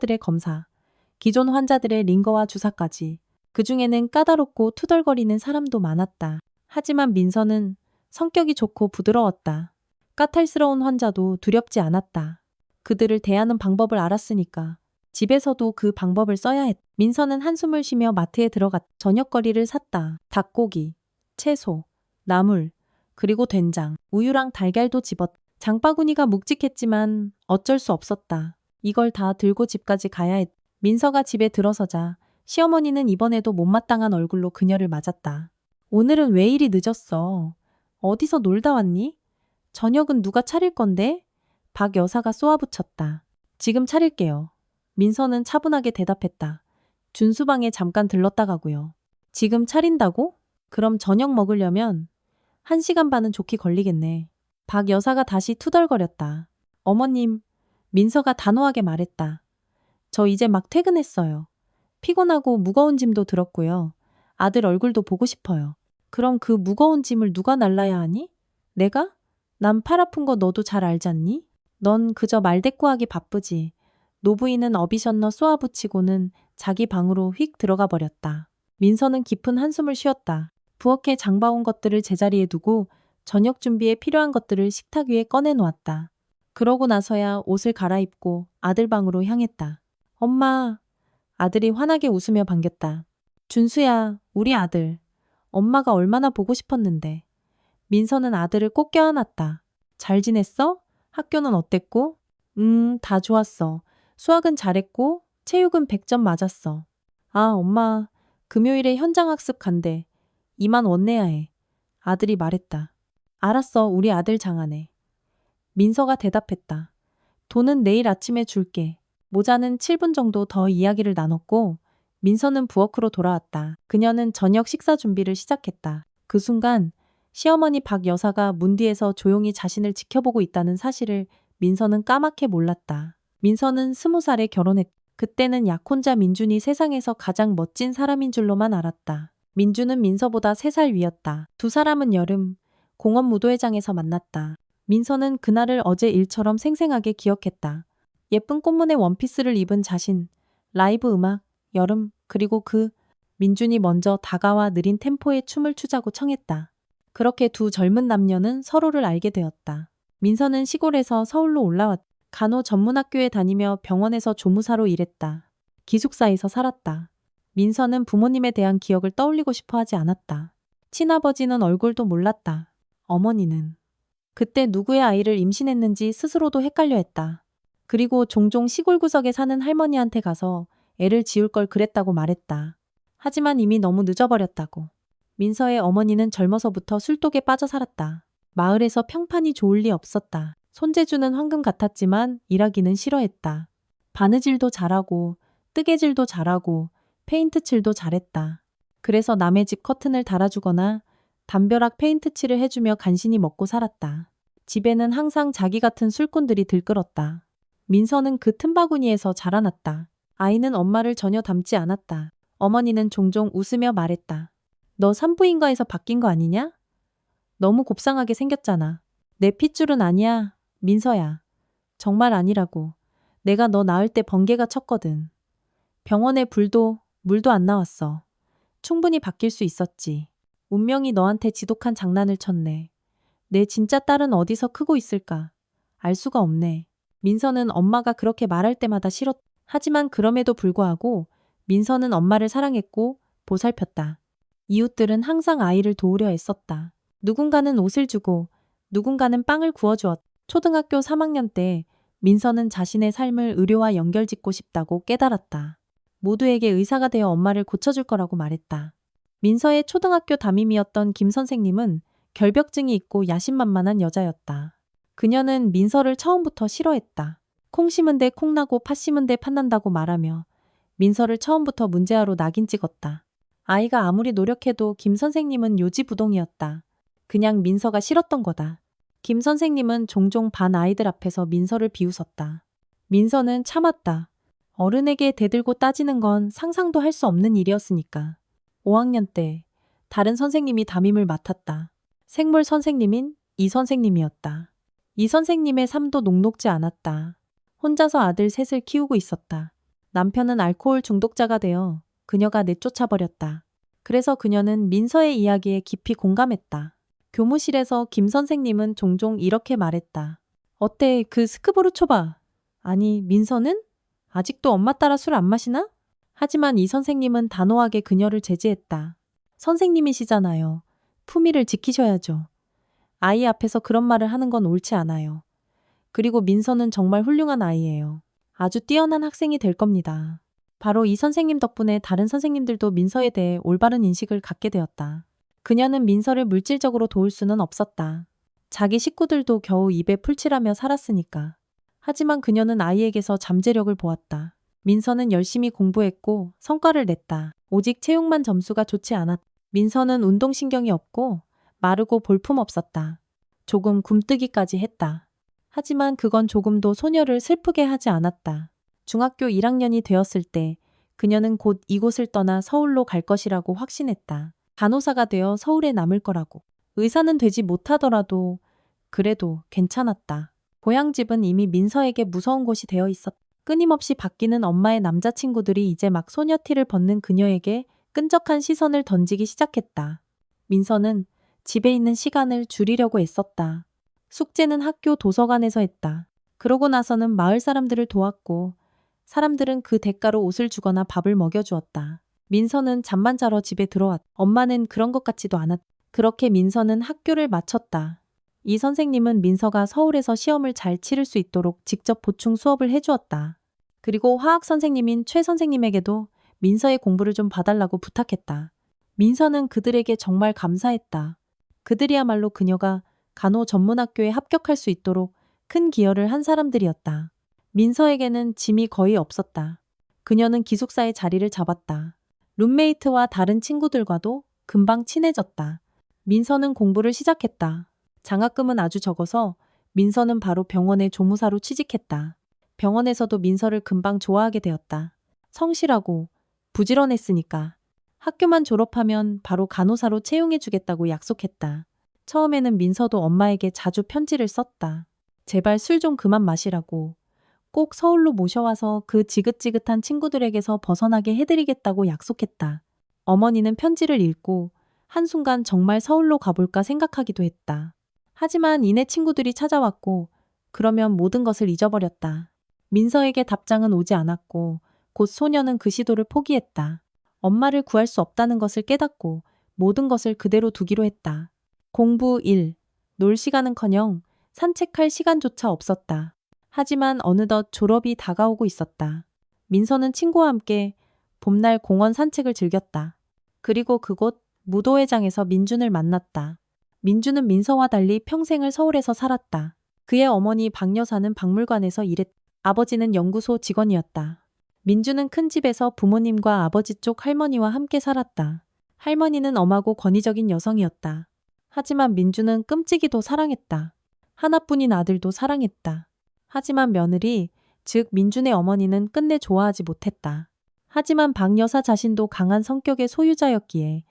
스태프들의 검사, 기존 환자들의 링거와 주사까지. 그중에는 까다롭고 투덜거리는 사람도 많았다. 하지만 민서는 성격이 좋고 부드러웠다. 까탈스러운 환자도 두렵지 않았다. 그들을 대하는 방법을 알았으니까 집에서도 그 방법을 써야 했다. 민서는 한숨을 쉬며 마트에 들어갔다. 저녁거리를 샀다. 닭고기, 채소, 나물, 그리고 된장, 우유랑 달걀도 집었다. 장바구니가 묵직했지만 어쩔 수 없었다. 이걸 다 들고 집까지 가야 했다. 민서가 집에 들어서자 시어머니는 이번에도 못마땅한 얼굴로 그녀를 맞았다. 오늘은 왜 이리 늦었어? 어디서 놀다 왔니? 저녁은 누가 차릴 건데? 박 여사가 쏘아붙였다. 지금 차릴게요. 민서는 차분하게 대답했다. 준수방에 잠깐 들렀다 가고요. 지금 차린다고? 그럼 저녁 먹으려면 1시간 반은 좋게 걸리겠네. 박 여사가 다시 투덜거렸다. 어머님, 민서가 단호하게 말했다. 저 이제 막 퇴근했어요. 피곤하고 무거운 짐도 들었고요. 아들 얼굴도 보고 싶어요. 그럼 그 무거운 짐을 누가 날라야 하니? 내가? 난 팔 아픈 거 너도 잘 알잖니? 넌 그저 말대꾸하기 바쁘지. 노부인은 어비셔너 쏘아붙이고는 자기 방으로 휙 들어가 버렸다. 민서는 깊은 한숨을 쉬었다. 부엌에 장봐온 것들을 제자리에 두고 저녁 준비에 필요한 것들을 식탁 위에 꺼내놓았다. 그러고 나서야 옷을 갈아입고 아들 방으로 향했다. 엄마, 아들이 환하게 웃으며 반겼다. 준수야, 우리 아들. 엄마가 얼마나 보고 싶었는데. 민서는 아들을 꼭 껴안았다. 잘 지냈어? 학교는 어땠고? 다 좋았어. 수학은 잘했고, 체육은 100점 맞았어. 아, 엄마, 금요일에 현장학습 간대. 이만 원내야 해. 아들이 말했다. 알았어, 우리 아들 장하네. 민서가 대답했다. 돈은 내일 아침에 줄게. 모자는 7분 정도 더 이야기를 나눴고 민서는 부엌으로 돌아왔다. 그녀는 저녁 식사 준비를 시작했다. 그 순간 시어머니 박 여사가 문 뒤에서 조용히 자신을 지켜보고 있다는 사실을 민서는 까맣게 몰랐다. 민서는 20살에 결혼했다. 그때는 약혼자 민준이 세상에서 가장 멋진 사람인 줄로만 알았다. 민준은 민서보다 3살 위였다. 두 사람은 여름 공원 무도회장에서 만났다. 민서는 그날을 어제 일처럼 생생하게 기억했다. 예쁜 꽃무늬 원피스를 입은 자신, 라이브 음악, 여름, 그리고 민준이 먼저 다가와 느린 템포의 춤을 추자고 청했다. 그렇게 두 젊은 남녀는 서로를 알게 되었다. 민서는 시골에서 서울로 올라왔다. 간호 전문학교에 다니며 병원에서 조무사로 일했다. 기숙사에서 살았다. 민서는 부모님에 대한 기억을 떠올리고 싶어 하지 않았다. 친아버지는 얼굴도 몰랐다. 어머니는 그때 누구의 아이를 임신했는지 스스로도 헷갈려 했다. 그리고 종종 시골 구석에 사는 할머니한테 가서 애를 지울 걸 그랬다고 말했다. 하지만 이미 너무 늦어버렸다고. 민서의 어머니는 젊어서부터 술독에 빠져 살았다. 마을에서 평판이 좋을 리 없었다. 손재주는 황금 같았지만 일하기는 싫어했다. 바느질도 잘하고 뜨개질도 잘하고 페인트 칠도 잘했다. 그래서 남의 집 커튼을 달아주거나 담벼락 페인트 칠을 해주며 간신히 먹고 살았다. 집에는 항상 자기 같은 술꾼들이 들끓었다. 민서는 그 틈바구니에서 자라났다. 아이는 엄마를 전혀 닮지 않았다. 어머니는 종종 웃으며 말했다. 너 산부인과에서 바뀐 거 아니냐? 너무 곱상하게 생겼잖아. 내 핏줄은 아니야, 민서야. 정말 아니라고. 내가 너 낳을 때 번개가 쳤거든. 병원에 불도, 물도 안 나왔어. 충분히 바뀔 수 있었지. 운명이 너한테 지독한 장난을 쳤네. 내 진짜 딸은 어디서 크고 있을까? 알 수가 없네. 민서는 엄마가 그렇게 말할 때마다 싫었다. 하지만 그럼에도 불구하고 민서는 엄마를 사랑했고 보살폈다. 이웃들은 항상 아이를 도우려 애썼다. 누군가는 옷을 주고 누군가는 빵을 구워주었다. 초등학교 3학년 때 민서는 자신의 삶을 의료와 연결짓고 싶다고 깨달았다. 모두에게 의사가 되어 엄마를 고쳐줄 거라고 말했다. 민서의 초등학교 담임이었던 김 선생님은 결벽증이 있고 야심만만한 여자였다. 그녀는 민서를 처음부터 싫어했다. 콩 심은 데 콩나고 팥 심은 데 팥난다고 말하며 민서를 처음부터 문제아로 낙인 찍었다. 아이가 아무리 노력해도 김 선생님은 요지부동이었다. 그냥 민서가 싫었던 거다. 김 선생님은 종종 반 아이들 앞에서 민서를 비웃었다. 민서는 참았다. 어른에게 대들고 따지는 건 상상도 할 수 없는 일이었으니까. 5학년 때 다른 선생님이 담임을 맡았다. 생물 선생님인 이 선생님이었다. 이 선생님의 삶도 녹록지 않았다. 혼자서 아들 셋을 키우고 있었다. 남편은 알코올 중독자가 되어 그녀가 내쫓아버렸다. 그래서 그녀는 민서의 이야기에 깊이 공감했다. 교무실에서 김 선생님은 종종 이렇게 말했다. 어때, 그 스크보르 초바? 아니, 민서는? 아직도 엄마 따라 술 안 마시나? 하지만 이 선생님은 단호하게 그녀를 제지했다. 선생님이시잖아요. 품위를 지키셔야죠. 아이 앞에서 그런 말을 하는 건 옳지 않아요. 그리고 민서는 정말 훌륭한 아이예요. 아주 뛰어난 학생이 될 겁니다. 바로 이 선생님 덕분에 다른 선생님들도 민서에 대해 올바른 인식을 갖게 되었다. 그녀는 민서를 물질적으로 도울 수는 없었다. 자기 식구들도 겨우 입에 풀칠하며 살았으니까. 하지만 그녀는 아이에게서 잠재력을 보았다. 민서는 열심히 공부했고 성과를 냈다. 오직 체육만 점수가 좋지 않았다. 민서는 운동신경이 없고 마르고 볼품없었다. 조금 굼뜨기까지 했다. 하지만 그건 조금도 소녀를 슬프게 하지 않았다. 중학교 1학년이 되었을 때 그녀는 곧 이곳을 떠나 서울로 갈 것이라고 확신했다. 간호사가 되어 서울에 남을 거라고. 의사는 되지 못하더라도 그래도 괜찮았다. 고향집은 이미 민서에게 무서운 곳이 되어 있었다. 끊임없이 바뀌는 엄마의 남자친구들이 이제 막 소녀티를 벗는 그녀에게 끈적한 시선을 던지기 시작했다. 민서는 집에 있는 시간을 줄이려고 애썼다. 숙제는 학교 도서관에서 했다. 그러고 나서는 마을 사람들을 도왔고 사람들은 그 대가로 옷을 주거나 밥을 먹여주었다. 민서는 잠만 자러 집에 들어왔다. 엄마는 그런 것 같지도 않았다. 그렇게 민서는 학교를 마쳤다. 이 선생님은 민서가 서울에서 시험을 잘 치를 수 있도록 직접 보충 수업을 해주었다. 그리고 화학 선생님인 최 선생님에게도 민서의 공부를 좀 봐달라고 부탁했다. 민서는 그들에게 정말 감사했다. 그들이야말로 그녀가 간호 전문학교에 합격할 수 있도록 큰 기여를 한 사람들이었다. 민서에게는 짐이 거의 없었다. 그녀는 기숙사의 자리를 잡았다. 룸메이트와 다른 친구들과도 금방 친해졌다. 민서는 공부를 시작했다. 장학금은 아주 적어서 민서는 바로 병원에 조무사로 취직했다. 병원에서도 민서를 금방 좋아하게 되었다. 성실하고 부지런했으니까. 학교만 졸업하면 바로 간호사로 채용해주겠다고 약속했다. 처음에는 민서도 엄마에게 자주 편지를 썼다. 제발 술 좀 그만 마시라고. 꼭 서울로 모셔와서 그 지긋지긋한 친구들에게서 벗어나게 해드리겠다고 약속했다. 어머니는 편지를 읽고 한순간 정말 서울로 가볼까 생각하기도 했다. 하지만 이내 친구들이 찾아왔고 그러면 모든 것을 잊어버렸다. 민서에게 답장은 오지 않았고 곧 소녀는 그 시도를 포기했다. 엄마를 구할 수 없다는 것을 깨닫고 모든 것을 그대로 두기로 했다. 공부 1. 놀 시간은커녕 산책할 시간조차 없었다. 하지만 어느덧 졸업이 다가오고 있었다. 민서는 친구와 함께 봄날 공원 산책을 즐겼다. 그리고 그곳 무도회장에서 민준을 만났다. 민준은 민서와 달리 평생을 서울에서 살았다. 그의 어머니 박 여사는 박물관에서 일했다. 아버지는 연구소 직원이었다. 민준은 큰 집에서 부모님과 아버지 쪽 할머니와 함께 살았다. 할머니는 엄하고 권위적인 여성이었다. 하지만 민준은 끔찍이도 사랑했다. 하나뿐인 아들도 사랑했다. 하지만 며느리, 즉 민준의 어머니는 끝내 좋아하지 못했다. 하지만 박 여사 자신도 강한 성격의 소유자였기에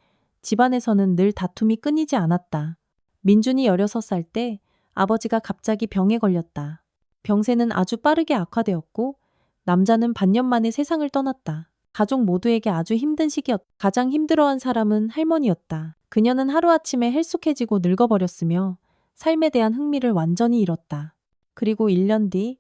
집안에서는 늘 다툼이 끊이지 않았다. 민준이 16살 때 아버지가 갑자기 병에 걸렸다. 병세는 아주 빠르게 악화되었고 남자는 반년 만에 세상을 떠났다. 가족 모두에게 아주 힘든 시기였다. 가장 힘들어한 사람은 할머니였다. 그녀는 하루아침에 헬쑥해지고 늙어버렸으며 삶에 대한 흥미를 완전히 잃었다. 그리고 1년 뒤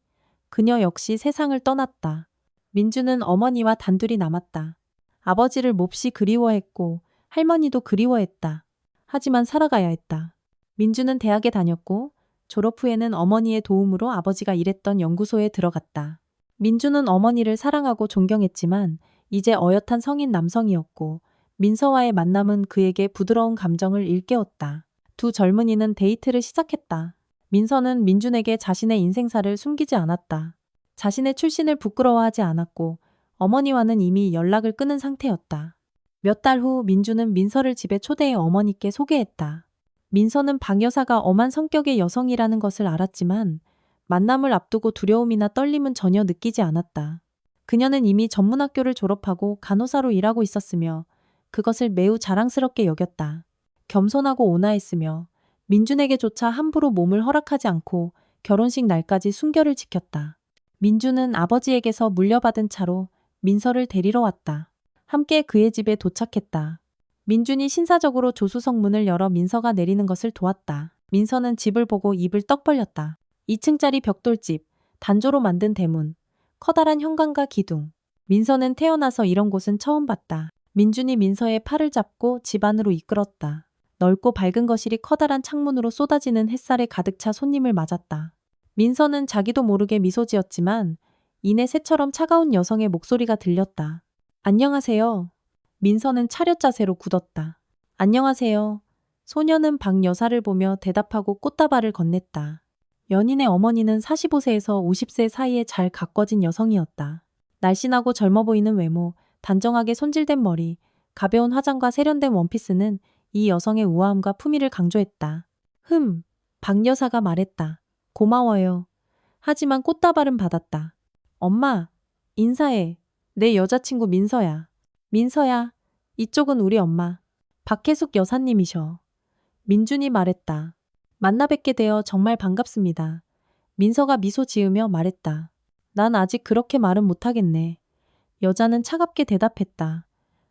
그녀 역시 세상을 떠났다. 민주는 어머니와 단둘이 남았다. 아버지를 몹시 그리워했고 할머니도 그리워했다. 하지만 살아가야 했다. 민주는 대학에 다녔고 졸업 후에는 어머니의 도움으로 아버지가 일했던 연구소에 들어갔다. 민주는 어머니를 사랑하고 존경했지만 이제 어엿한 성인 남성이었고 민서와의 만남은 그에게 부드러운 감정을 일깨웠다. 두 젊은이는 데이트를 시작했다. 민서는 민준에게 자신의 인생사를 숨기지 않았다. 자신의 출신을 부끄러워하지 않았고 어머니와는 이미 연락을 끊은 상태였다. 몇 달 후 민준은 민서를 집에 초대해 어머니께 소개했다. 민서는 박 여사가 엄한 성격의 여성이라는 것을 알았지만 만남을 앞두고 두려움이나 떨림은 전혀 느끼지 않았다. 그녀는 이미 전문학교를 졸업하고 간호사로 일하고 있었으며 그것을 매우 자랑스럽게 여겼다. 겸손하고 온화했으며 민준에게조차 함부로 몸을 허락하지 않고 결혼식 날까지 순결을 지켰다. 민준은 아버지에게서 물려받은 차로 민서를 데리러 왔다. 함께 그의 집에 도착했다. 민준이 신사적으로 조수석 문을 열어 민서가 내리는 것을 도왔다. 민서는 집을 보고 입을 떡 벌렸다. 2층짜리 벽돌집, 단조로 만든 대문, 커다란 현관과 기둥. 민서는 태어나서 이런 곳은 처음 봤다. 민준이 민서의 팔을 잡고 집 안으로 이끌었다. 넓고 밝은 거실이 커다란 창문으로 쏟아지는 햇살에 가득 차 손님을 맞았다. 민서는 자기도 모르게 미소 지었지만 이내 새처럼 차가운 여성의 목소리가 들렸다. 안녕하세요. 민서는 차렷 자세로 굳었다. 안녕하세요. 소녀는 박 여사를 보며 대답하고 꽃다발을 건넸다. 연인의 어머니는 45세에서 50세 사이에 잘 가꿔진 여성이었다. 날씬하고 젊어 보이는 외모, 단정하게 손질된 머리, 가벼운 화장과 세련된 원피스는 이 여성의 우아함과 품위를 강조했다. 박 여사가 말했다. 고마워요. 하지만 꽃다발은 받았다. 엄마, 인사해. 내 여자친구 민서야. 민서야, 이쪽은 우리 엄마. 박혜숙 여사님이셔. 민준이 말했다. 만나 뵙게 되어 정말 반갑습니다. 민서가 미소 지으며 말했다. 난 아직 그렇게 말은 못하겠네. 여자는 차갑게 대답했다.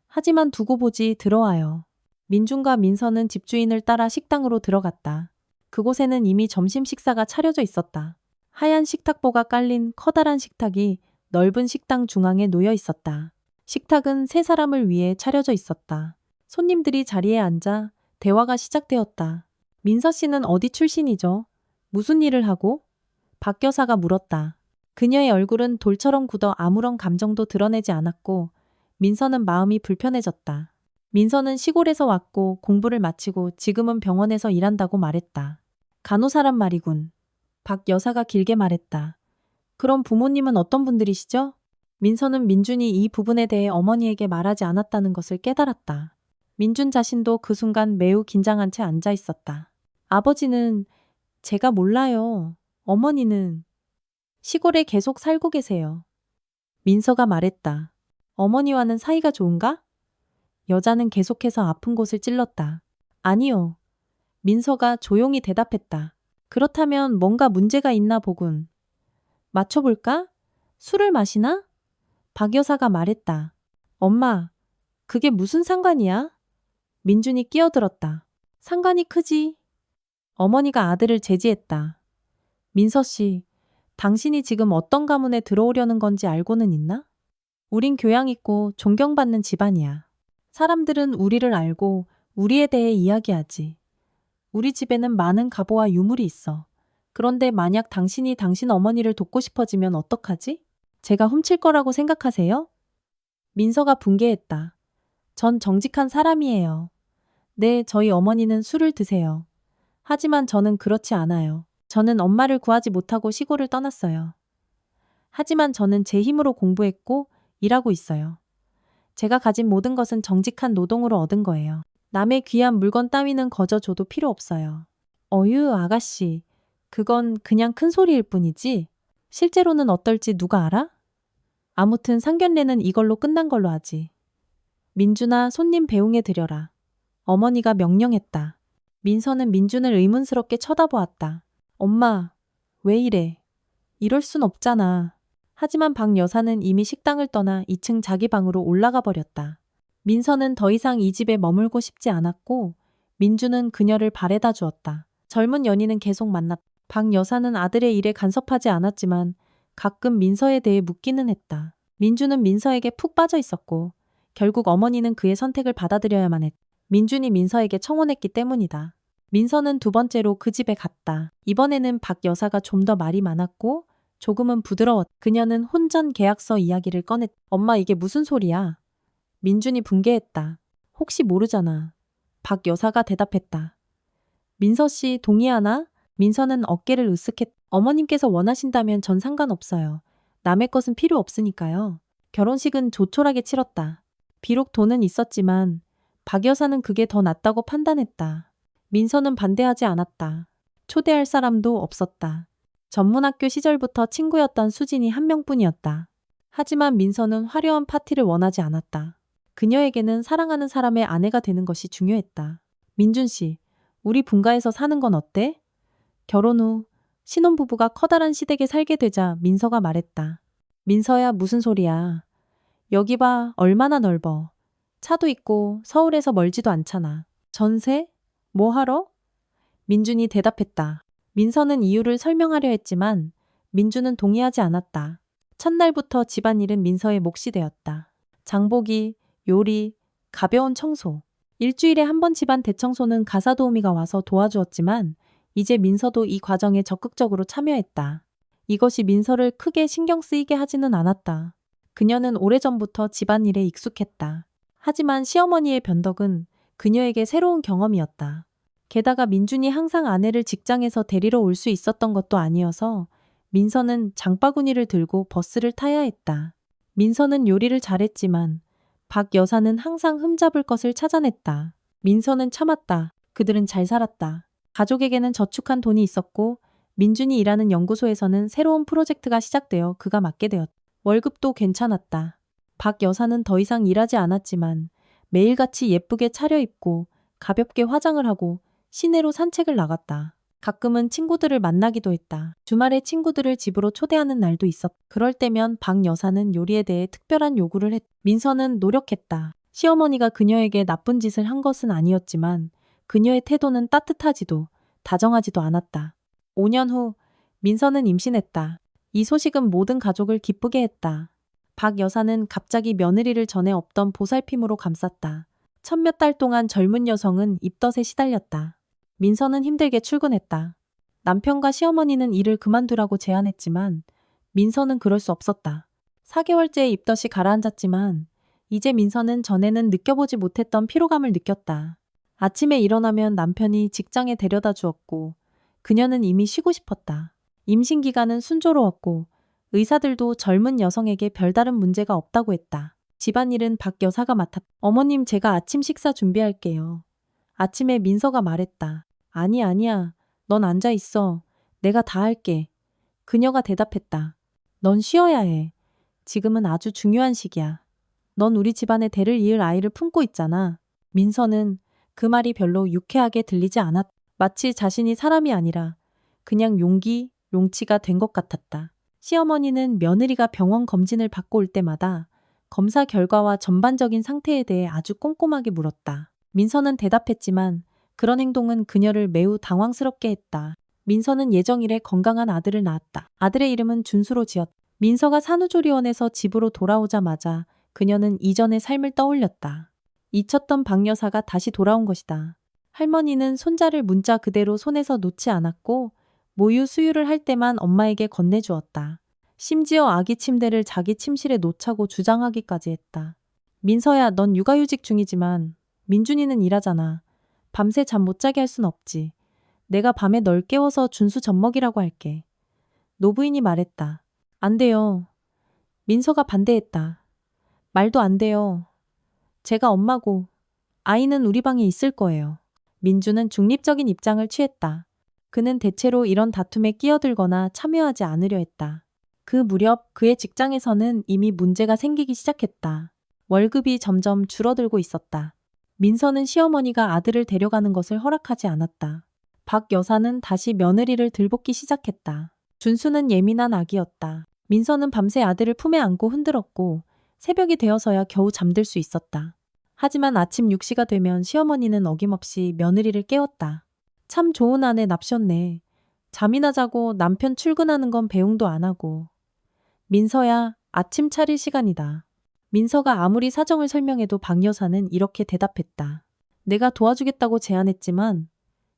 하지만 두고 보지 들어와요. 민준과 민서는 집주인을 따라 식당으로 들어갔다. 그곳에는 이미 점심 식사가 차려져 있었다. 하얀 식탁보가 깔린 커다란 식탁이 넓은 식당 중앙에 놓여 있었다. 식탁은 세 사람을 위해 차려져 있었다. 손님들이 자리에 앉아 대화가 시작되었다. 민서 씨는 어디 출신이죠? 무슨 일을 하고? 박 여사가 물었다. 그녀의 얼굴은 돌처럼 굳어 아무런 감정도 드러내지 않았고 민서는 마음이 불편해졌다. 민서는 시골에서 왔고 공부를 마치고 지금은 병원에서 일한다고 말했다. 간호사란 말이군. 박 여사가 길게 말했다. 그럼 부모님은 어떤 분들이시죠? 민서는 민준이 이 부분에 대해 어머니에게 말하지 않았다는 것을 깨달았다. 민준 자신도 그 순간 매우 긴장한 채 앉아 있었다. 아버지는 제가 몰라요. 어머니는 시골에 계속 살고 계세요. 민서가 말했다. 어머니와는 사이가 좋은가? 여자는 계속해서 아픈 곳을 찔렀다. 아니요. 민서가 조용히 대답했다. 그렇다면 뭔가 문제가 있나 보군. 맞춰볼까? 술을 마시나? 박 여사가 말했다. 엄마, 그게 무슨 상관이야? 민준이 끼어들었다. 상관이 크지. 어머니가 아들을 제지했다. 민서 씨, 당신이 지금 어떤 가문에 들어오려는 건지 알고는 있나? 우린 교양 있고 존경받는 집안이야. 사람들은 우리를 알고 우리에 대해 이야기하지. 우리 집에는 많은 가보와 유물이 있어. 그런데 만약 당신이 당신 어머니를 돕고 싶어지면 어떡하지? 제가 훔칠 거라고 생각하세요? 민서가 분개했다. 전 정직한 사람이에요. 네, 저희 어머니는 술을 드세요. 하지만 저는 그렇지 않아요. 저는 엄마를 구하지 못하고 시골을 떠났어요. 하지만 저는 제 힘으로 공부했고 일하고 있어요. 제가 가진 모든 것은 정직한 노동으로 얻은 거예요. 남의 귀한 물건 따위는 거저 줘도 필요 없어요. 어휴, 아가씨. 그건 그냥 큰 소리일 뿐이지. 실제로는 어떨지 누가 알아? 아무튼 상견례는 이걸로 끝난 걸로 하지. 민준아, 손님 배웅해 드려라. 어머니가 명령했다. 민서는 민준을 의문스럽게 쳐다보았다. 엄마, 왜 이래? 이럴 순 없잖아. 하지만 박 여사는 이미 식당을 떠나 2층 자기 방으로 올라가 버렸다. 민서는 더 이상 이 집에 머물고 싶지 않았고 민준은 그녀를 바래다 주었다. 젊은 연인은 계속 만났다. 박 여사는 아들의 일에 간섭하지 않았지만 가끔 민서에 대해 묻기는 했다. 민준은 민서에게 푹 빠져 있었고 결국 어머니는 그의 선택을 받아들여야만 했다. 민준이 민서에게 청혼했기 때문이다. 민서는 두 번째로 그 집에 갔다. 이번에는 박 여사가 좀 더 말이 많았고 조금은 부드러웠다. 그녀는 혼전 계약서 이야기를 꺼냈다. 엄마, 이게 무슨 소리야? 민준이 분개했다. 혹시 모르잖아. 박 여사가 대답했다. 민서 씨 동의하나? 민서는 어깨를 으쓱했다. 어머님께서 원하신다면 전 상관없어요. 남의 것은 필요 없으니까요. 결혼식은 조촐하게 치렀다. 비록 돈은 있었지만 박 여사는 그게 더 낫다고 판단했다. 민서는 반대하지 않았다. 초대할 사람도 없었다. 전문학교 시절부터 친구였던 수진이 한 명뿐이었다. 하지만 민서는 화려한 파티를 원하지 않았다. 그녀에게는 사랑하는 사람의 아내가 되는 것이 중요했다. 민준 씨, 우리 분가에서 사는 건 어때? 결혼 후 신혼부부가 커다란 시댁에 살게 되자 민서가 말했다. 민서야, 무슨 소리야. 여기 봐, 얼마나 넓어. 차도 있고 서울에서 멀지도 않잖아. 전세? 뭐 하러? 민준이 대답했다. 민서는 이유를 설명하려 했지만 민준은 동의하지 않았다. 첫날부터 집안일은 민서의 몫이 되었다. 장보기, 요리, 가벼운 청소. 일주일에 한 번 집안 대청소는 가사 도우미가 와서 도와주었지만 이제 민서도 이 과정에 적극적으로 참여했다. 이것이 민서를 크게 신경 쓰이게 하지는 않았다. 그녀는 오래전부터 집안일에 익숙했다. 하지만 시어머니의 변덕은 그녀에게 새로운 경험이었다. 게다가 민준이 항상 아내를 직장에서 데리러 올 수 있었던 것도 아니어서 민서는 장바구니를 들고 버스를 타야 했다. 민서는 요리를 잘했지만 박 여사는 항상 흠잡을 것을 찾아냈다. 민서는 참았다. 그들은 잘 살았다. 가족에게는 저축한 돈이 있었고 민준이 일하는 연구소에서는 새로운 프로젝트가 시작되어 그가 맡게 되었다. 월급도 괜찮았다. 박 여사는 더 이상 일하지 않았지만 매일같이 예쁘게 차려입고 가볍게 화장을 하고 시내로 산책을 나갔다. 가끔은 친구들을 만나기도 했다. 주말에 친구들을 집으로 초대하는 날도 있었다. 그럴 때면 박 여사는 요리에 대해 특별한 요구를 했다. 민서는 노력했다. 시어머니가 그녀에게 나쁜 짓을 한 것은 아니었지만 그녀의 태도는 따뜻하지도 다정하지도 않았다. 5년 후 민서는 임신했다. 이 소식은 모든 가족을 기쁘게 했다. 박 여사는 갑자기 며느리를 전에 없던 보살핌으로 감쌌다. 천몇 달 동안 젊은 여성은 입덧에 시달렸다. 민서는 힘들게 출근했다. 남편과 시어머니는 일을 그만두라고 제안했지만 민서는 그럴 수 없었다. 4개월째의 입덧이 가라앉았지만 이제 민서는 전에는 느껴보지 못했던 피로감을 느꼈다. 아침에 일어나면 남편이 직장에 데려다 주었고 그녀는 이미 쉬고 싶었다. 임신 기간은 순조로웠고 의사들도 젊은 여성에게 별다른 문제가 없다고 했다. 집안일은 박 여사가 맡았다. 어머님, 제가 아침 식사 준비할게요. 아침에 민서가 말했다. 아니야. 넌 앉아 있어. 내가 다 할게. 그녀가 대답했다. 넌 쉬어야 해. 지금은 아주 중요한 시기야. 넌 우리 집안의 대를 이을 아이를 품고 있잖아. 민서는 그 말이 별로 유쾌하게 들리지 않았다. 마치 자신이 사람이 아니라 그냥 용치가 된 것 같았다. 시어머니는 며느리가 병원 검진을 받고 올 때마다 검사 결과와 전반적인 상태에 대해 아주 꼼꼼하게 물었다. 민서는 대답했지만 그런 행동은 그녀를 매우 당황스럽게 했다. 민서는 예정일에 건강한 아들을 낳았다. 아들의 이름은 준수로 지었다. 민서가 산후조리원에서 집으로 돌아오자마자 그녀는 이전의 삶을 떠올렸다. 잊혔던 박 여사가 다시 돌아온 것이다. 할머니는 손자를 문자 그대로 손에서 놓지 않았고 모유 수유를 할 때만 엄마에게 건네주었다. 심지어 아기 침대를 자기 침실에 놓자고 주장하기까지 했다. 민서야, 넌 육아휴직 중이지만 민준이는 일하잖아. 밤새 잠 못 자게 할 순 없지. 내가 밤에 널 깨워서 준수 젖먹이라고 할게. 노부인이 말했다. 안 돼요. 민서가 반대했다. 말도 안 돼요. 제가 엄마고 아이는 우리 방에 있을 거예요. 민주는 중립적인 입장을 취했다. 그는 대체로 이런 다툼에 끼어들거나 참여하지 않으려 했다. 그 무렵 그의 직장에서는 이미 문제가 생기기 시작했다. 월급이 점점 줄어들고 있었다. 민서는 시어머니가 아들을 데려가는 것을 허락하지 않았다. 박 여사는 다시 며느리를 들볶기 시작했다. 준수는 예민한 아기였다. 민서는 밤새 아들을 품에 안고 흔들었고 새벽이 되어서야 겨우 잠들 수 있었다. 하지만 아침 6시가 되면 시어머니는 어김없이 며느리를 깨웠다. 참 좋은 아내 납셨네. 잠이나 자고 남편 출근하는 건 배웅도 안 하고. 민서야, 아침 차릴 시간이다. 민서가 아무리 사정을 설명해도 박 여사는 이렇게 대답했다. 내가 도와주겠다고 제안했지만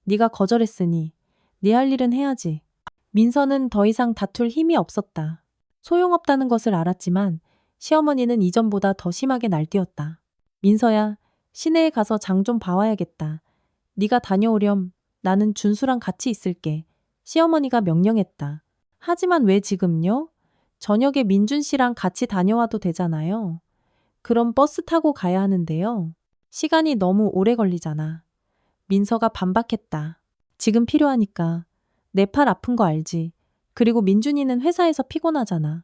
네가 거절했으니 네 할 일은 해야지. 민서는 더 이상 다툴 힘이 없었다. 소용없다는 것을 알았지만 시어머니는 이전보다 더 심하게 날뛰었다. 민서야, 시내에 가서 장 좀 봐와야겠다. 네가 다녀오렴. 나는 준수랑 같이 있을게. 시어머니가 명령했다. 하지만 왜 지금요? 저녁에 민준 씨랑 같이 다녀와도 되잖아요. 그럼 버스 타고 가야 하는데요. 시간이 너무 오래 걸리잖아. 민서가 반박했다. 지금 필요하니까. 내 팔 아픈 거 알지? 그리고 민준이는 회사에서 피곤하잖아.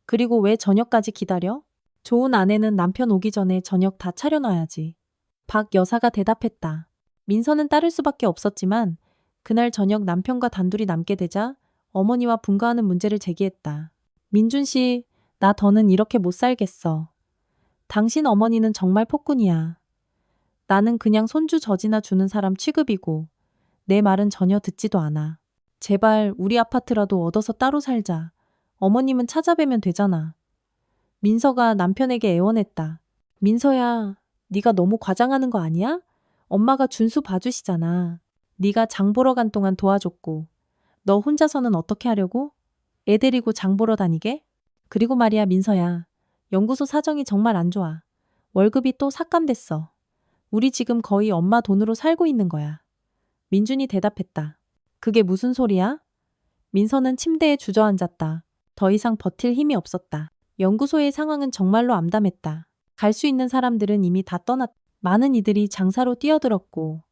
그리고 왜 저녁까지 기다려? 좋은 아내는 남편 오기 전에 저녁 다 차려놔야지. 박 여사가 대답했다. 민서는 따를 수밖에 없었지만 그날 저녁 남편과 단둘이 남게 되자 어머니와 분가하는 문제를 제기했다. 민준 씨, 나 더는 이렇게 못 살겠어. 당신 어머니는 정말 폭군이야. 나는 그냥 손주 젖이나 주는 사람 취급이고 내 말은 전혀 듣지도 않아. 제발 우리 아파트라도 얻어서 따로 살자. 어머님은 찾아뵈면 되잖아. 민서가 남편에게 애원했다. 민서야, 네가 너무 과장하는 거 아니야? 엄마가 준수 봐주시잖아. 네가 장 보러 간 동안 도와줬고 너 혼자서는 어떻게 하려고? 애 데리고 장 보러 다니게? 그리고 말이야 민서야. 연구소 사정이 정말 안 좋아. 월급이 또 삭감됐어. 우리 지금 거의 엄마 돈으로 살고 있는 거야. 민준이 대답했다. 그게 무슨 소리야? 민서는 침대에 주저앉았다. 더 이상 버틸 힘이 없었다. 연구소의 상황은 정말로 암담했다. 갈 수 있는 사람들은 이미 다 떠났다. 많은 이들이 장사로 뛰어들었고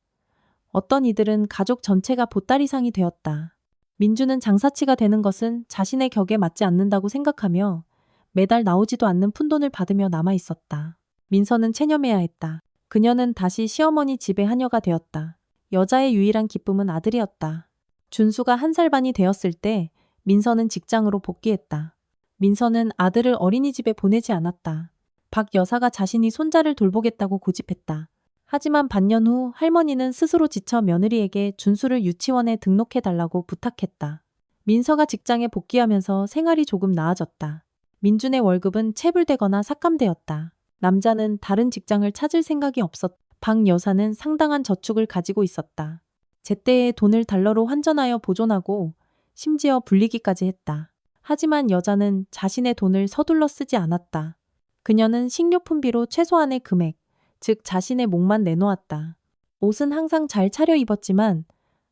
어떤 이들은 가족 전체가 보따리상이 되었다. 민주는 장사치가 되는 것은 자신의 격에 맞지 않는다고 생각하며 매달 나오지도 않는 푼돈을 받으며 남아 있었다. 민서는 체념해야 했다. 그녀는 다시 시어머니 집의 하녀가 되었다. 여자의 유일한 기쁨은 아들이었다. 준수가 1살 반이 되었을 때 민서는 직장으로 복귀했다. 민서는 아들을 어린이집에 보내지 않았다. 박 여사가 자신이 손자를 돌보겠다고 고집했다. 하지만 반년 후 할머니는 스스로 지쳐 며느리에게 준수를 유치원에 등록해달라고 부탁했다. 민서가 직장에 복귀하면서 생활이 조금 나아졌다. 민준의 월급은 체불되거나 삭감되었다. 남자는 다른 직장을 찾을 생각이 없었다. 박 여사는 상당한 저축을 가지고 있었다. 제때에 돈을 달러로 환전하여 보존하고 심지어 불리기까지 했다. 하지만 여자는 자신의 돈을 서둘러 쓰지 않았다. 그녀는 식료품비로 최소한의 금액, 즉 자신의 몫만 내놓았다. 옷은 항상 잘 차려 입었지만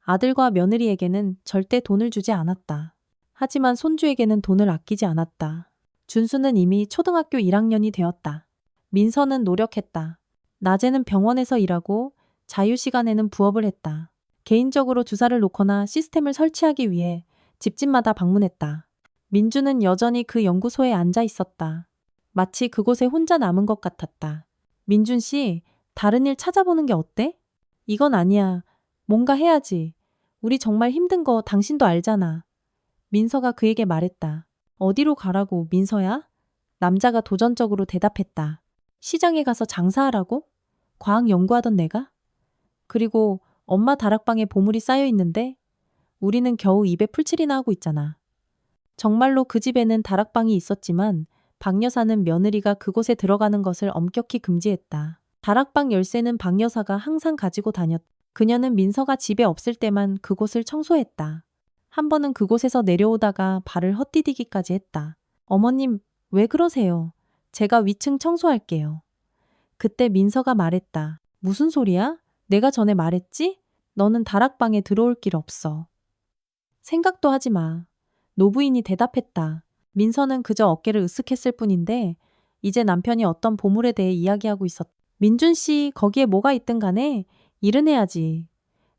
아들과 며느리에게는 절대 돈을 주지 않았다. 하지만 손주에게는 돈을 아끼지 않았다. 준수는 이미 초등학교 1학년이 되었다. 민서는 노력했다. 낮에는 병원에서 일하고 자유시간에는 부업을 했다. 개인적으로 주사를 놓거나 시스템을 설치하기 위해 집집마다 방문했다. 민주는 여전히 그 연구소에 앉아 있었다. 마치 그곳에 혼자 남은 것 같았다. 민준 씨, 다른 일 찾아보는 게 어때? 이건 아니야. 뭔가 해야지. 우리 정말 힘든 거 당신도 알잖아. 민서가 그에게 말했다. 어디로 가라고, 민서야? 남자가 도전적으로 대답했다. 시장에 가서 장사하라고? 과학 연구하던 내가? 그리고 엄마 다락방에 보물이 쌓여 있는데 우리는 겨우 입에 풀칠이나 하고 있잖아. 정말로 그 집에는 다락방이 있었지만 박 여사는 며느리가 그곳에 들어가는 것을 엄격히 금지했다. 다락방 열쇠는 박 여사가 항상 가지고 다녔다. 그녀는 민서가 집에 없을 때만 그곳을 청소했다. 한 번은 그곳에서 내려오다가 발을 헛디디기까지 했다. 어머님, 왜 그러세요? 제가 위층 청소할게요. 그때 민서가 말했다. 무슨 소리야? 내가 전에 말했지? 너는 다락방에 들어올 길 없어. 생각도 하지 마. 노부인이 대답했다. 민서는 그저 어깨를 으쓱했을 뿐인데 이제 남편이 어떤 보물에 대해 이야기하고 있었다. 민준 씨, 거기에 뭐가 있든 간에 일은 해야지.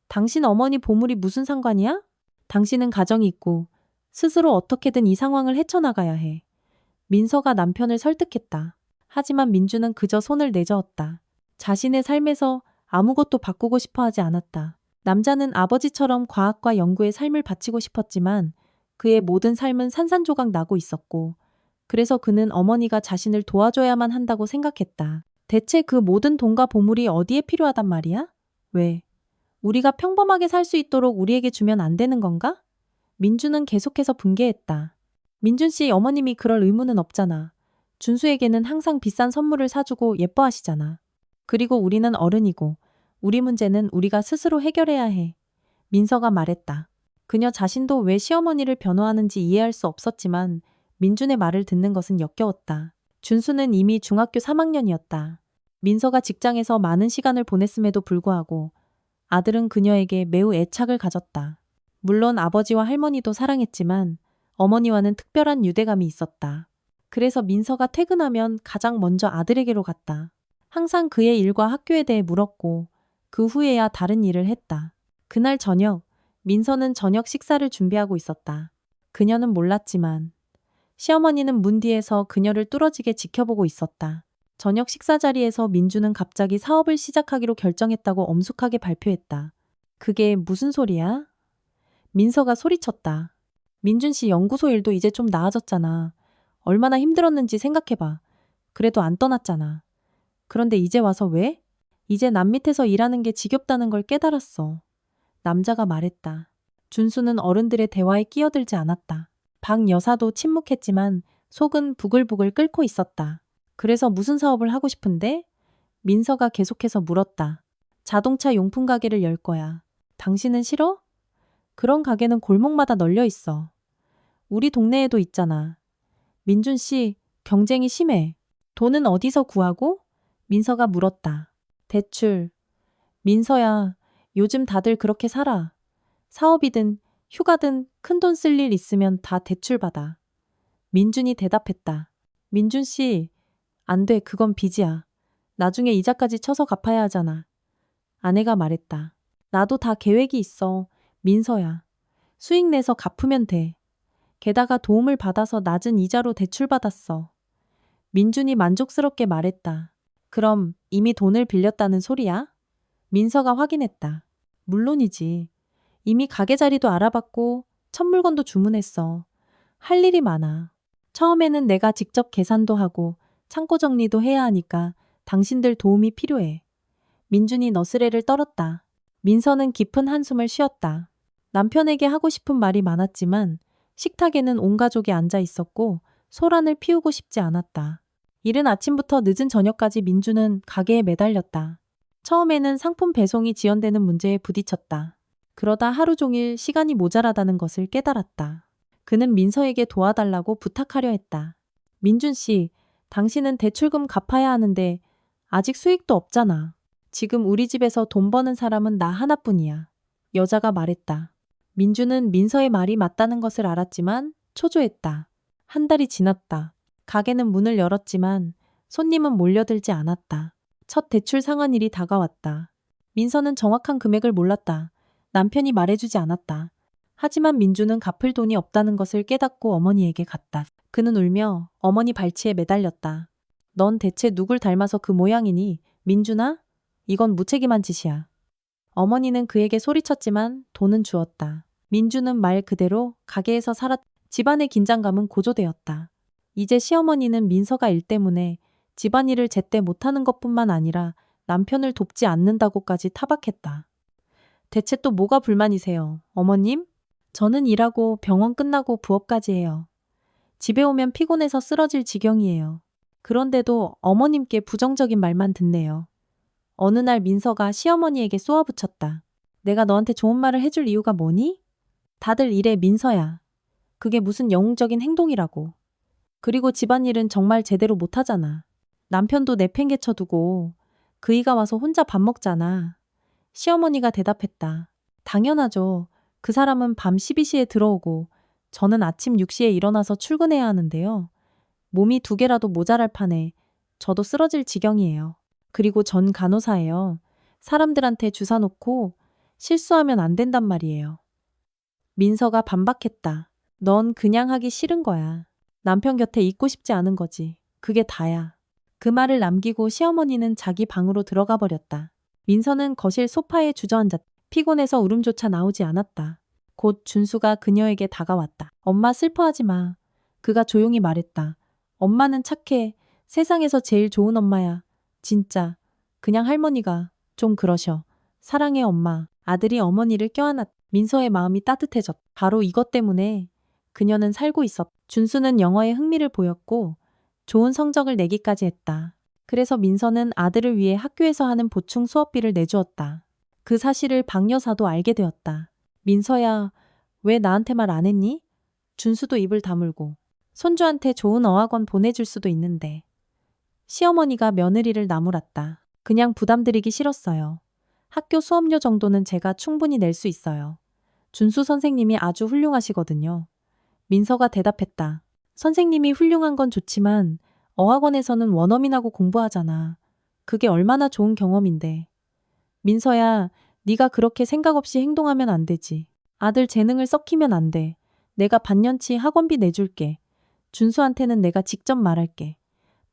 당신 어머니 보물이 무슨 상관이야? 당신은 가정이 있고 스스로 어떻게든 이 상황을 헤쳐나가야 해. 민서가 남편을 설득했다. 하지만 민주는 그저 손을 내저었다. 자신의 삶에서 아무것도 바꾸고 싶어 하지 않았다. 남자는 아버지처럼 과학과 연구에 삶을 바치고 싶었지만 그의 모든 삶은 산산조각 나고 있었고 그래서 그는 어머니가 자신을 도와줘야만 한다고 생각했다. 대체 그 모든 돈과 보물이 어디에 필요하단 말이야? 왜? 우리가 평범하게 살 수 있도록 우리에게 주면 안 되는 건가? 민주는 계속해서 분개했다. 민준 씨 어머님이 그럴 의무는 없잖아. 준수에게는 항상 비싼 선물을 사주고 예뻐하시잖아. 그리고 우리는 어른이고 우리 문제는 우리가 스스로 해결해야 해. 민서가 말했다. 그녀 자신도 왜 시어머니를 변호하는지 이해할 수 없었지만 민준의 말을 듣는 것은 역겨웠다. 준수는 이미 중학교 3학년이었다. 민서가 직장에서 많은 시간을 보냈음에도 불구하고 아들은 그녀에게 매우 애착을 가졌다. 물론 아버지와 할머니도 사랑했지만 어머니와는 특별한 유대감이 있었다. 그래서 민서가 퇴근하면 가장 먼저 아들에게로 갔다. 항상 그의 일과 학교에 대해 물었고 그 후에야 다른 일을 했다. 그날 저녁, 민서는 저녁 식사를 준비하고 있었다. 그녀는 몰랐지만 시어머니는 문 뒤에서 그녀를 뚫어지게 지켜보고 있었다. 저녁 식사 자리에서 민주는 갑자기 사업을 시작하기로 결정했다고 엄숙하게 발표했다. 그게 무슨 소리야? 민서가 소리쳤다. 민준 씨 연구소 일도 이제 좀 나아졌잖아. 얼마나 힘들었는지 생각해봐. 그래도 안 떠났잖아. 그런데 이제 와서 왜? 이제 남 밑에서 일하는 게 지겹다는 걸 깨달았어. 남자가 말했다. 준수는 어른들의 대화에 끼어들지 않았다. 박 여사도 침묵했지만 속은 부글부글 끓고 있었다. 그래서 무슨 사업을 하고 싶은데? 민서가 계속해서 물었다. 자동차 용품 가게를 열 거야. 당신은 싫어? 그런 가게는 골목마다 널려 있어. 우리 동네에도 있잖아. 민준 씨, 경쟁이 심해. 돈은 어디서 구하고? 민서가 물었다. 대출. 민서야, 요즘 다들 그렇게 살아. 사업이든 휴가든 큰돈 쓸 일 있으면 다 대출받아. 민준이 대답했다. 민준 씨, 안 돼. 그건 빚이야. 나중에 이자까지 쳐서 갚아야 하잖아. 아내가 말했다. 나도 다 계획이 있어. 민서야. 수익 내서 갚으면 돼. 게다가 도움을 받아서 낮은 이자로 대출받았어. 민준이 만족스럽게 말했다. 그럼 이미 돈을 빌렸다는 소리야? 민서가 확인했다. 물론이지. 이미 가게 자리도 알아봤고 첫 물건도 주문했어. 할 일이 많아. 처음에는 내가 직접 계산도 하고 창고 정리도 해야 하니까 당신들 도움이 필요해. 민준이 너스레를 떨었다. 민서는 깊은 한숨을 쉬었다. 남편에게 하고 싶은 말이 많았지만 식탁에는 온 가족이 앉아 있었고 소란을 피우고 싶지 않았다. 이른 아침부터 늦은 저녁까지 민주는 가게에 매달렸다. 처음에는 상품 배송이 지연되는 문제에 부딪혔다. 그러다 하루 종일 시간이 모자라다는 것을 깨달았다. 그는 민서에게 도와달라고 부탁하려 했다. 민준 씨, 당신은 대출금 갚아야 하는데 아직 수익도 없잖아. 지금 우리 집에서 돈 버는 사람은 나 하나뿐이야. 여자가 말했다. 민주는 민서의 말이 맞다는 것을 알았지만 초조했다. 한 달이 지났다. 가게는 문을 열었지만 손님은 몰려들지 않았다. 첫 대출 상환일이 다가왔다. 민서는 정확한 금액을 몰랐다. 남편이 말해주지 않았다. 하지만 민주는 갚을 돈이 없다는 것을 깨닫고 어머니에게 갔다. 그는 울며 어머니 발치에 매달렸다. 넌 대체 누굴 닮아서 그 모양이니? 민준아? 이건 무책임한 짓이야. 어머니는 그에게 소리쳤지만 돈은 주었다. 민주는 말 그대로 가게에서 살았. 집안의 긴장감은 고조되었다. 이제 시어머니는 민서가 일 때문에 집안일을 제때 못하는 것뿐만 아니라 남편을 돕지 않는다고까지 타박했다. 대체 또 뭐가 불만이세요, 어머님? 저는 일하고 병원 끝나고 부업까지 해요. 집에 오면 피곤해서 쓰러질 지경이에요. 그런데도 어머님께 부정적인 말만 듣네요. 어느 날 민서가 시어머니에게 쏘아붙였다. 내가 너한테 좋은 말을 해줄 이유가 뭐니? 다들 이래, 민서야. 그게 무슨 영웅적인 행동이라고. 그리고 집안일은 정말 제대로 못하잖아. 남편도 내팽개쳐두고 그이가 와서 혼자 밥 먹잖아. 시어머니가 대답했다. 당연하죠. 그 사람은 밤 12시에 들어오고 저는 아침 6시에 일어나서 출근해야 하는데요. 몸이 2개라도 모자랄 판에 저도 쓰러질 지경이에요. 그리고 전 간호사예요. 사람들한테 주사 놓고 실수하면 안 된단 말이에요. 민서가 반박했다. 넌 그냥 하기 싫은 거야. 남편 곁에 있고 싶지 않은 거지. 그게 다야. 그 말을 남기고 시어머니는 자기 방으로 들어가 버렸다. 민서는 거실 소파에 주저앉았다. 피곤해서 울음조차 나오지 않았다. 곧 준수가 그녀에게 다가왔다. 엄마 슬퍼하지 마. 그가 조용히 말했다. 엄마는 착해. 세상에서 제일 좋은 엄마야. 진짜. 그냥 할머니가 좀 그러셔. 사랑해 엄마. 아들이 어머니를 껴안았다. 민서의 마음이 따뜻해졌다. 바로 이것 때문에 그녀는 살고 있었다. 준수는 영어에 흥미를 보였고 좋은 성적을 내기까지 했다. 그래서 민서는 아들을 위해 학교에서 하는 보충 수업비를 내주었다. 그 사실을 박 여사도 알게 되었다. 민서야, 왜 나한테 말 안 했니? 준수도 입을 다물고. 손주한테 좋은 어학원 보내줄 수도 있는데. 시어머니가 며느리를 나무랐다. 그냥 부담드리기 싫었어요. 학교 수업료 정도는 제가 충분히 낼 수 있어요. 준수 선생님이 아주 훌륭하시거든요. 민서가 대답했다. 선생님이 훌륭한 건 좋지만 어학원에서는 원어민하고 공부하잖아. 그게 얼마나 좋은 경험인데. 민서야, 네가 그렇게 생각 없이 행동하면 안 되지. 아들 재능을 썩히면 안 돼. 내가 반년치 학원비 내줄게. 준수한테는 내가 직접 말할게.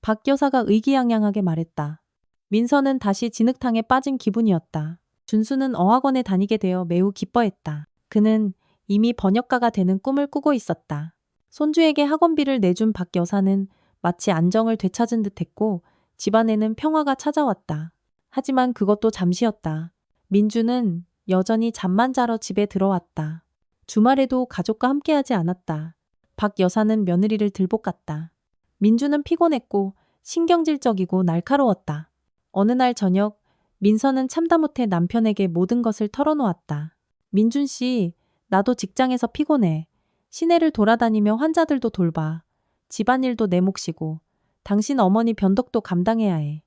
박 여사가 의기양양하게 말했다. 민서는 다시 진흙탕에 빠진 기분이었다. 준수는 어학원에 다니게 되어 매우 기뻐했다. 그는 이미 번역가가 되는 꿈을 꾸고 있었다. 손주에게 학원비를 내준 박 여사는 마치 안정을 되찾은 듯했고 집안에는 평화가 찾아왔다. 하지만 그것도 잠시였다. 민주는 여전히 잠만 자러 집에 들어왔다. 주말에도 가족과 함께하지 않았다. 박 여사는 며느리를 들볶았다. 민주는 피곤했고 신경질적이고 날카로웠다. 어느 날 저녁 민서는 참다 못해 남편에게 모든 것을 털어놓았다. 민준 씨, 나도 직장에서 피곤해. 시내를 돌아다니며 환자들도 돌봐. 집안일도 내 몫이고 당신 어머니 변덕도 감당해야 해.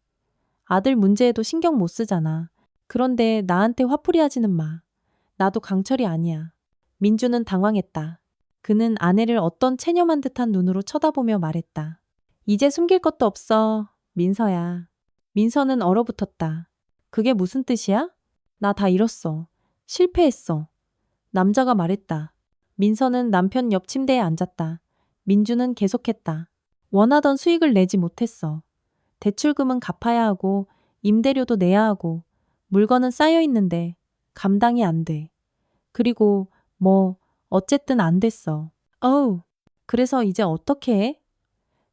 아들 문제에도 신경 못 쓰잖아. 그런데 나한테 화풀이 하지는 마. 나도 강철이 아니야. 민주는 당황했다. 그는 아내를 어떤 체념한 듯한 눈으로 쳐다보며 말했다. 이제 숨길 것도 없어, 민서야. 민서는 얼어붙었다. 그게 무슨 뜻이야? 나 다 잃었어. 실패했어. 남자가 말했다. 민서는 남편 옆 침대에 앉았다. 민주는 계속했다. 원하던 수익을 내지 못했어. 대출금은 갚아야 하고 임대료도 내야 하고 물건은 쌓여 있는데 감당이 안 돼. 그리고 어쨌든 안 됐어. 어우, 그래서 이제 어떻게 해?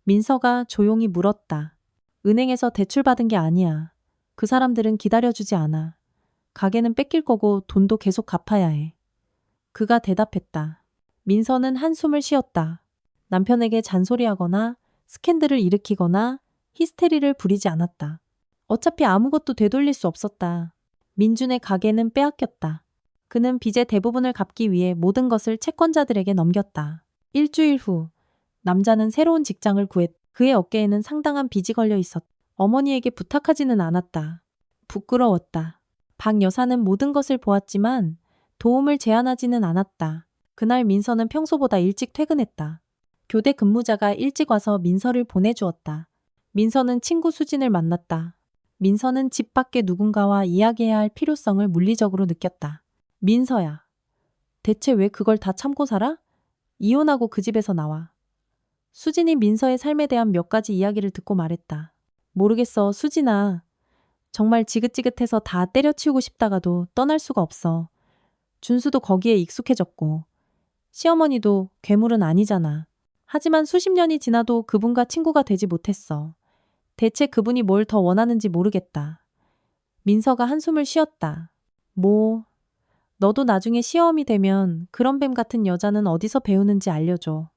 민서가 조용히 물었다. 은행에서 대출받은 게 아니야. 그 사람들은 기다려주지 않아. 가게는 뺏길 거고 돈도 계속 갚아야 해. 그가 대답했다. 민서는 한숨을 쉬었다. 남편에게 잔소리하거나 스캔들을 일으키거나 히스테리를 부리지 않았다. 어차피 아무것도 되돌릴 수 없었다. 민준의 가게는 빼앗겼다. 그는 빚의 대부분을 갚기 위해 모든 것을 채권자들에게 넘겼다. 일주일 후 남자는 새로운 직장을 구했. 그의 어깨에는 상당한 빚이 걸려 있었다. 어머니에게 부탁하지는 않았다. 부끄러웠다. 박 여사는 모든 것을 보았지만 도움을 제안하지는 않았다. 그날 민서는 평소보다 일찍 퇴근했다. 교대 근무자가 일찍 와서 민서를 보내주었다. 민서는 친구 수진을 만났다. 민서는 집 밖에 누군가와 이야기해야 할 필요성을 물리적으로 느꼈다. 민서야. 대체 왜 그걸 다 참고 살아? 이혼하고 그 집에서 나와. 수진이 민서의 삶에 대한 몇 가지 이야기를 듣고 말했다. 모르겠어, 수진아. 정말 지긋지긋해서 다 때려치우고 싶다가도 떠날 수가 없어. 준수도 거기에 익숙해졌고. 시어머니도 괴물은 아니잖아. 하지만 수십 년이 지나도 그분과 친구가 되지 못했어. 대체 그분이 뭘 더 원하는지 모르겠다. 민서가 한숨을 쉬었다. 너도 나중에 시어머니 되면 그런 뱀 같은 여자는 어디서 배우는지 알려줘.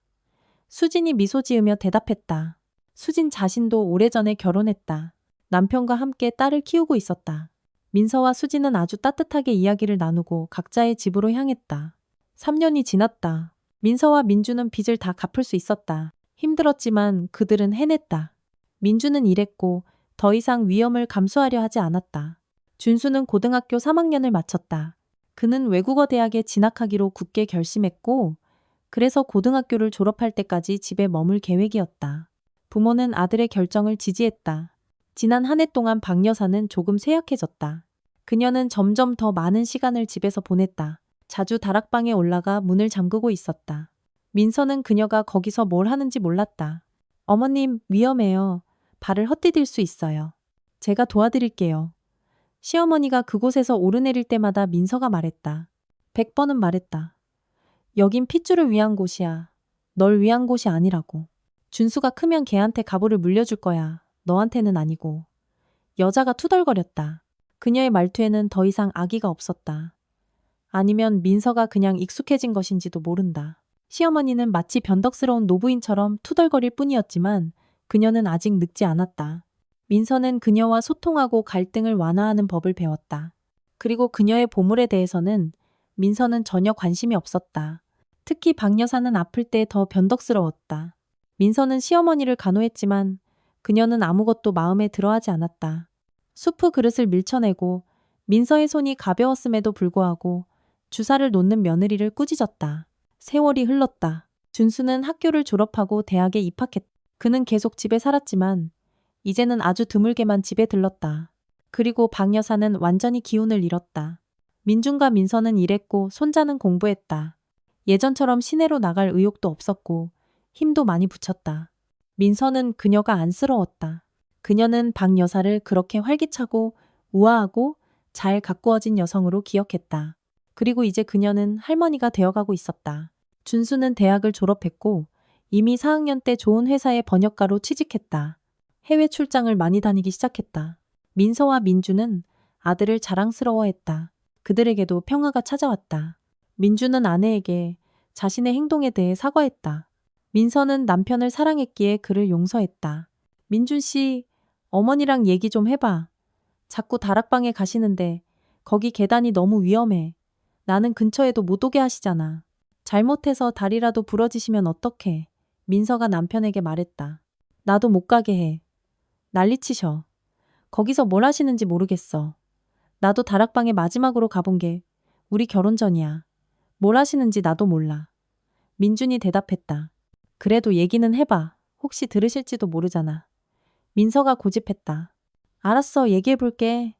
수진이 미소 지으며 대답했다. 수진 자신도 오래전에 결혼했다. 남편과 함께 딸을 키우고 있었다. 민서와 수진은 아주 따뜻하게 이야기를 나누고 각자의 집으로 향했다. 3년이 지났다. 민서와 민주는 빚을 다 갚을 수 있었다. 힘들었지만 그들은 해냈다. 민주는 일했고 더 이상 위험을 감수하려 하지 않았다. 준수는 고등학교 3학년을 마쳤다. 그는 외국어 대학에 진학하기로 굳게 결심했고 그래서 고등학교를 졸업할 때까지 집에 머물 계획이었다. 부모는 아들의 결정을 지지했다. 지난 한 해 동안 박 여사는 조금 쇠약해졌다. 그녀는 점점 더 많은 시간을 집에서 보냈다. 자주 다락방에 올라가 문을 잠그고 있었다. 민서는 그녀가 거기서 뭘 하는지 몰랐다. 어머님, 위험해요. 발을 헛디딜 수 있어요. 제가 도와드릴게요. 시어머니가 그곳에서 오르내릴 때마다 민서가 말했다. 100번은 말했다. 여긴 핏줄을 위한 곳이야. 널 위한 곳이 아니라고. 준수가 크면 걔한테 가부를 물려줄 거야. 너한테는 아니고. 여자가 투덜거렸다. 그녀의 말투에는 더 이상 악의가 없었다. 아니면 민서가 그냥 익숙해진 것인지도 모른다. 시어머니는 마치 변덕스러운 노부인처럼 투덜거릴 뿐이었지만 그녀는 아직 늙지 않았다. 민서는 그녀와 소통하고 갈등을 완화하는 법을 배웠다. 그리고 그녀의 보물에 대해서는 민서는 전혀 관심이 없었다. 특히 박 여사는 아플 때 더 변덕스러웠다. 민서는 시어머니를 간호했지만 그녀는 아무것도 마음에 들어하지 않았다. 수프 그릇을 밀쳐내고 민서의 손이 가벼웠음에도 불구하고 주사를 놓는 며느리를 꾸짖었다. 세월이 흘렀다. 준수는 학교를 졸업하고 대학에 입학했다. 그는 계속 집에 살았지만 이제는 아주 드물게만 집에 들렀다. 그리고 박 여사는 완전히 기운을 잃었다. 민준과 민서는 일했고 손자는 공부했다. 예전처럼 시내로 나갈 의욕도 없었고 힘도 많이 붙였다. 민서는 그녀가 안쓰러웠다. 그녀는 박 여사를 그렇게 활기차고 우아하고 잘 가꾸어진 여성으로 기억했다. 그리고 이제 그녀는 할머니가 되어가고 있었다. 준수는 대학을 졸업했고 이미 4학년 때 좋은 회사의 번역가로 취직했다. 해외 출장을 많이 다니기 시작했다. 민서와 민주는 아들을 자랑스러워했다. 그들에게도 평화가 찾아왔다. 민주는 아내에게 자신의 행동에 대해 사과했다. 민서는 남편을 사랑했기에 그를 용서했다. 민준 씨, 어머니랑 얘기 좀 해봐. 자꾸 다락방에 가시는데 거기 계단이 너무 위험해. 나는 근처에도 못 오게 하시잖아. 잘못해서 다리라도 부러지시면 어떡해. 민서가 남편에게 말했다. 나도 못 가게 해. 난리치셔. 거기서 뭘 하시는지 모르겠어. 나도 다락방에 마지막으로 가본 게 우리 결혼 전이야. 뭘 하시는지 나도 몰라. 민준이 대답했다. 그래도 얘기는 해봐. 혹시 들으실지도 모르잖아. 민서가 고집했다. 알았어, 얘기해볼게.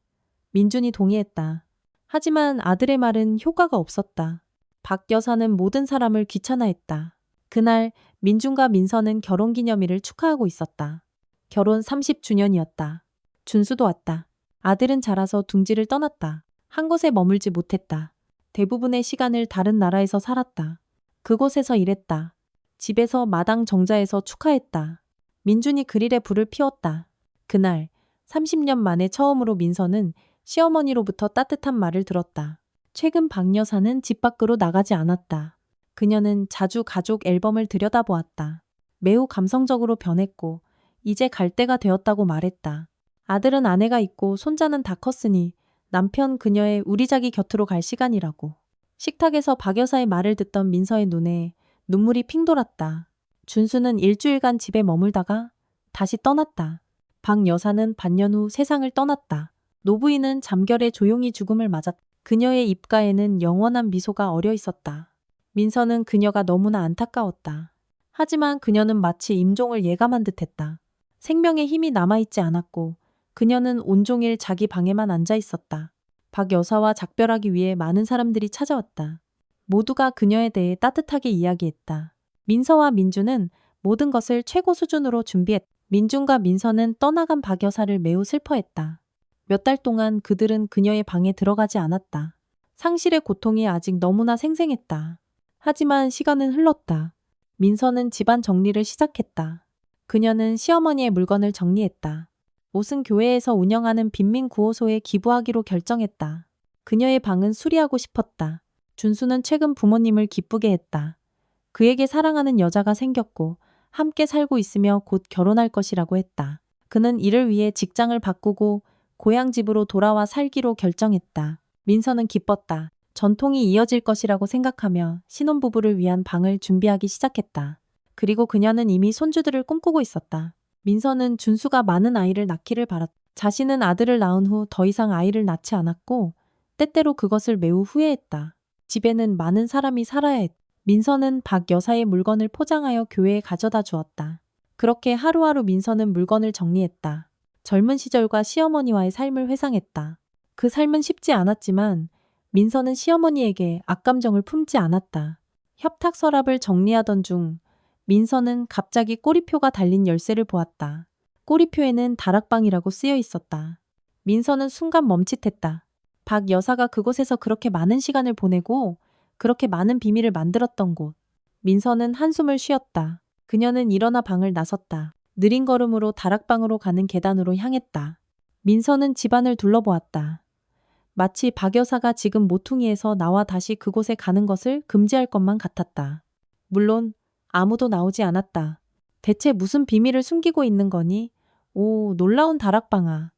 민준이 동의했다. 하지만 아들의 말은 효과가 없었다. 박 여사는 모든 사람을 귀찮아했다. 그날 민준과 민서는 결혼기념일을 축하하고 있었다. 결혼 30주년이었다. 준수도 왔다. 아들은 자라서 둥지를 떠났다. 한 곳에 머물지 못했다. 대부분의 시간을 다른 나라에서 살았다. 그곳에서 일했다. 집에서 마당 정자에서 축하했다. 민준이 그릴에 불을 피웠다. 그날 30년 만에 처음으로 민서는 시어머니로부터 따뜻한 말을 들었다. 최근 박 여사는 집 밖으로 나가지 않았다. 그녀는 자주 가족 앨범을 들여다보았다. 매우 감성적으로 변했고 이제 갈 때가 되었다고 말했다. 아들은 아내가 있고 손자는 다 컸으니 남편 그녀의 우리 자기 곁으로 갈 시간이라고. 식탁에서 박 여사의 말을 듣던 민서의 눈에 눈물이 핑 돌았다. 준수는 일주일간 집에 머물다가 다시 떠났다. 박 여사는 반년 후 세상을 떠났다. 노부인은 잠결에 조용히 죽음을 맞았다. 그녀의 입가에는 영원한 미소가 어려 있었다. 민서는 그녀가 너무나 안타까웠다. 하지만 그녀는 마치 임종을 예감한 듯했다. 생명의 힘이 남아있지 않았고 그녀는 온종일 자기 방에만 앉아 있었다. 박 여사와 작별하기 위해 많은 사람들이 찾아왔다. 모두가 그녀에 대해 따뜻하게 이야기했다. 민서와 민주는 모든 것을 최고 수준으로 준비했다. 민준과 민서는 떠나간 박 여사를 매우 슬퍼했다. 몇 달 동안 그들은 그녀의 방에 들어가지 않았다. 상실의 고통이 아직 너무나 생생했다. 하지만 시간은 흘렀다. 민서는 집안 정리를 시작했다. 그녀는 시어머니의 물건을 정리했다. 옷은 교회에서 운영하는 빈민구호소에 기부하기로 결정했다. 그녀의 방은 수리하고 싶었다. 준수는 최근 부모님을 기쁘게 했다. 그에게 사랑하는 여자가 생겼고 함께 살고 있으며 곧 결혼할 것이라고 했다. 그는 이를 위해 직장을 바꾸고 고향 집으로 돌아와 살기로 결정했다. 민서는 기뻤다. 전통이 이어질 것이라고 생각하며 신혼부부를 위한 방을 준비하기 시작했다. 그리고 그녀는 이미 손주들을 꿈꾸고 있었다. 민서는 준수가 많은 아이를 낳기를 바랐다. 자신은 아들을 낳은 후 더 이상 아이를 낳지 않았고 때때로 그것을 매우 후회했다. 집에는 많은 사람이 살아야 했다. 민서는 박 여사의 물건을 포장하여 교회에 가져다 주었다. 그렇게 하루하루 민서는 물건을 정리했다. 젊은 시절과 시어머니와의 삶을 회상했다. 그 삶은 쉽지 않았지만 민서는 시어머니에게 악감정을 품지 않았다. 협탁 서랍을 정리하던 중 민서는 갑자기 꼬리표가 달린 열쇠를 보았다. 꼬리표에는 다락방이라고 쓰여 있었다. 민서는 순간 멈칫했다. 박 여사가 그곳에서 그렇게 많은 시간을 보내고 그렇게 많은 비밀을 만들었던 곳. 민서는 한숨을 쉬었다. 그녀는 일어나 방을 나섰다. 느린 걸음으로 다락방으로 가는 계단으로 향했다. 민서는 집안을 둘러보았다. 마치 박 여사가 지금 모퉁이에서 나와 다시 그곳에 가는 것을 금지할 것만 같았다. 물론 아무도 나오지 않았다. 대체 무슨 비밀을 숨기고 있는 거니? 오, 놀라운 다락방아.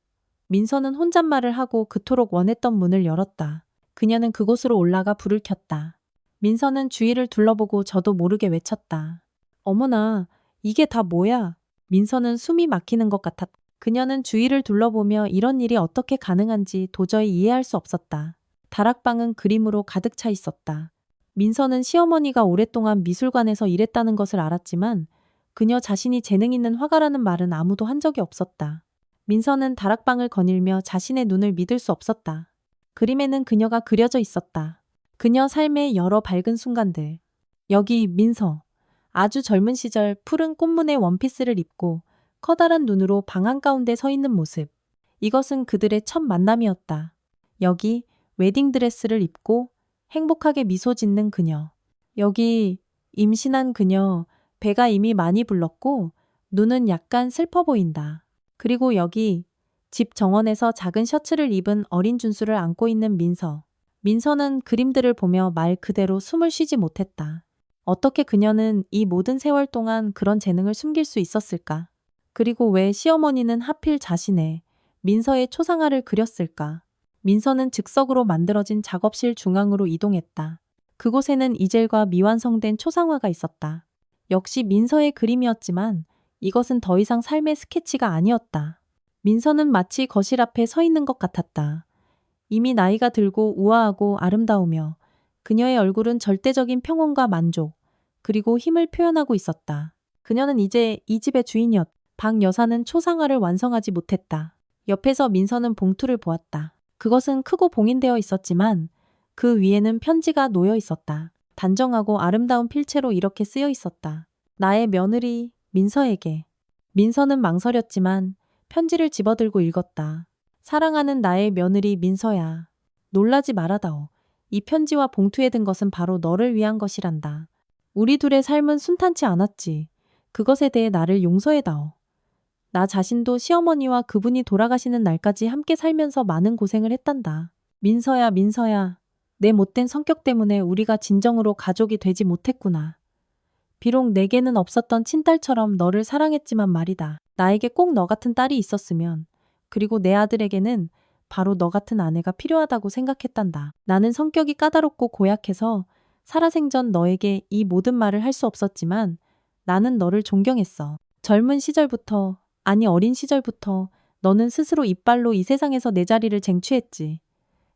민서는 혼잣말을 하고 그토록 원했던 문을 열었다. 그녀는 그곳으로 올라가 불을 켰다. 민서는 주위를 둘러보고 저도 모르게 외쳤다. 어머나, 이게 다 뭐야? 민서는 숨이 막히는 것 같았다. 그녀는 주위를 둘러보며 이런 일이 어떻게 가능한지 도저히 이해할 수 없었다. 다락방은 그림으로 가득 차 있었다. 민서는 시어머니가 오랫동안 미술관에서 일했다는 것을 알았지만 그녀 자신이 재능 있는 화가라는 말은 아무도 한 적이 없었다. 민서는 다락방을 거닐며 자신의 눈을 믿을 수 없었다. 그림에는 그녀가 그려져 있었다. 그녀 삶의 여러 밝은 순간들. 여기 민서. 아주 젊은 시절 푸른 꽃무늬 원피스를 입고 커다란 눈으로 방 한가운데 서 있는 모습. 이것은 그들의 첫 만남이었다. 여기 웨딩드레스를 입고 행복하게 미소 짓는 그녀. 여기 임신한 그녀, 배가 이미 많이 불렀고 눈은 약간 슬퍼 보인다. 그리고 여기 집 정원에서 작은 셔츠를 입은 어린 준수를 안고 있는 민서. 민서는 그림들을 보며 말 그대로 숨을 쉬지 못했다. 어떻게 그녀는 이 모든 세월 동안 그런 재능을 숨길 수 있었을까? 그리고 왜 시어머니는 하필 자신의 민서의 초상화를 그렸을까? 민서는 즉석으로 만들어진 작업실 중앙으로 이동했다. 그곳에는 이젤과 미완성된 초상화가 있었다. 역시 민서의 그림이었지만 이것은 더 이상 삶의 스케치가 아니었다. 민서는 마치 거실 앞에 서 있는 것 같았다. 이미 나이가 들고 우아하고 아름다우며 그녀의 얼굴은 절대적인 평온과 만족, 그리고 힘을 표현하고 있었다. 그녀는 이제 이 집의 주인이었다. 박 여사는 초상화를 완성하지 못했다. 옆에서 민서는 봉투를 보았다. 그것은 크고 봉인되어 있었지만 그 위에는 편지가 놓여 있었다. 단정하고 아름다운 필체로 이렇게 쓰여 있었다. 나의 며느리 민서에게. 민서는 망설였지만 편지를 집어들고 읽었다. 사랑하는 나의 며느리 민서야. 놀라지 말아다오. 이 편지와 봉투에 든 것은 바로 너를 위한 것이란다. 우리 둘의 삶은 순탄치 않았지. 그것에 대해 나를 용서해다오. 나 자신도 시어머니와 그분이 돌아가시는 날까지 함께 살면서 많은 고생을 했단다. 민서야, 민서야. 내 못된 성격 때문에 우리가 진정으로 가족이 되지 못했구나. 비록 내게는 없었던 친딸처럼 너를 사랑했지만 말이다. 나에게 꼭 너 같은 딸이 있었으면, 그리고 내 아들에게는 바로 너 같은 아내가 필요하다고 생각했단다. 나는 성격이 까다롭고 고약해서 살아생전 너에게 이 모든 말을 할 수 없었지만 나는 너를 존경했어. 젊은 시절부터, 아니 어린 시절부터 너는 스스로 이빨로 이 세상에서 내 자리를 쟁취했지.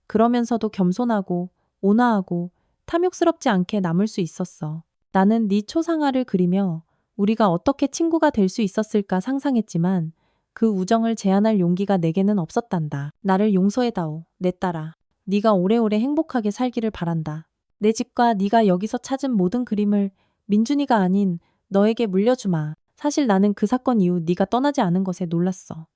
그러면서도 겸손하고 온화하고 탐욕스럽지 않게 남을 수 있었어. 나는 네 초상화를 그리며 우리가 어떻게 친구가 될 수 있었을까 상상했지만 그 우정을 제한할 용기가 내게는 없었단다. 나를 용서해다오, 내 딸아. 네가 오래오래 행복하게 살기를 바란다. 내 집과 네가 여기서 찾은 모든 그림을 민준이가 아닌 너에게 물려주마. 사실 나는 그 사건 이후 네가 떠나지 않은 것에 놀랐어.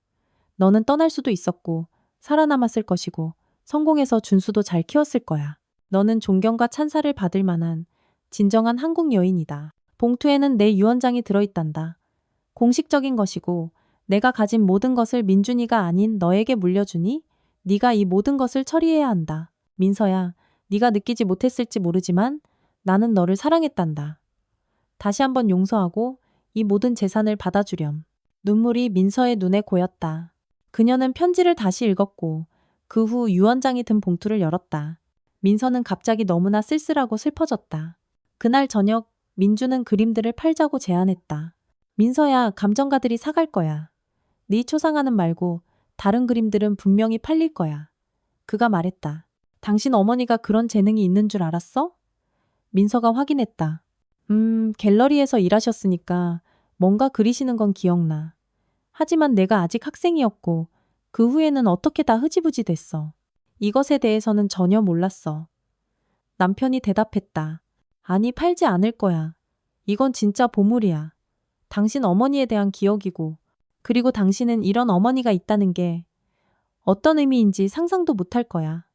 너는 떠날 수도 있었고 살아남았을 것이고 성공해서 준수도 잘 키웠을 거야. 너는 존경과 찬사를 받을 만한 진정한 한국 여인이다. 봉투에는 내 유언장이 들어있단다. 공식적인 것이고 내가 가진 모든 것을 민준이가 아닌 너에게 물려주니 네가 이 모든 것을 처리해야 한다. 민서야, 네가 느끼지 못했을지 모르지만 나는 너를 사랑했단다. 다시 한번 용서하고 이 모든 재산을 받아주렴. 눈물이 민서의 눈에 고였다. 그녀는 편지를 다시 읽었고 그 후 유언장이 든 봉투를 열었다. 민서는 갑자기 너무나 쓸쓸하고 슬퍼졌다. 그날 저녁 민주는 그림들을 팔자고 제안했다. 민서야, 감정가들이 사갈 거야. 네 초상화는 말고 다른 그림들은 분명히 팔릴 거야. 그가 말했다. 당신 어머니가 그런 재능이 있는 줄 알았어? 민서가 확인했다. 갤러리에서 일하셨으니까 뭔가 그리시는 건 기억나. 하지만 내가 아직 학생이었고 그 후에는 어떻게 다 흐지부지 됐어. 이것에 대해서는 전혀 몰랐어. 남편이 대답했다. 아니, 팔지 않을 거야. 이건 진짜 보물이야. 당신 어머니에 대한 기억이고, 그리고 당신은 이런 어머니가 있다는 게 어떤 의미인지 상상도 못할 거야.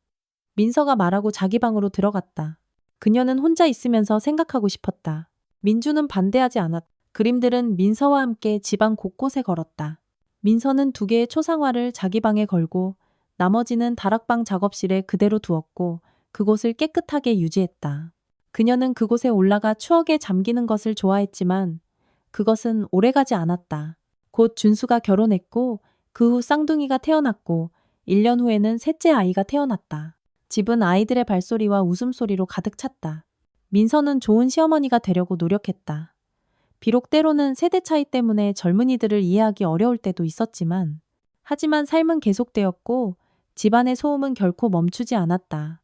민서가 말하고 자기 방으로 들어갔다. 그녀는 혼자 있으면서 생각하고 싶었다. 민주는 반대하지 않았다. 그림들은 민서와 함께 집안 곳곳에 걸었다. 민서는 2개의 초상화를 자기 방에 걸고 나머지는 다락방 작업실에 그대로 두었고 그곳을 깨끗하게 유지했다. 그녀는 그곳에 올라가 추억에 잠기는 것을 좋아했지만 그것은 오래가지 않았다. 곧 준수가 결혼했고 그 후 쌍둥이가 태어났고 1년 후에는 셋째 아이가 태어났다. 집은 아이들의 발소리와 웃음소리로 가득 찼다. 민서는 좋은 시어머니가 되려고 노력했다. 비록 때로는 세대 차이 때문에 젊은이들을 이해하기 어려울 때도 있었지만 하지만 삶은 계속되었고 집안의 소음은 결코 멈추지 않았다.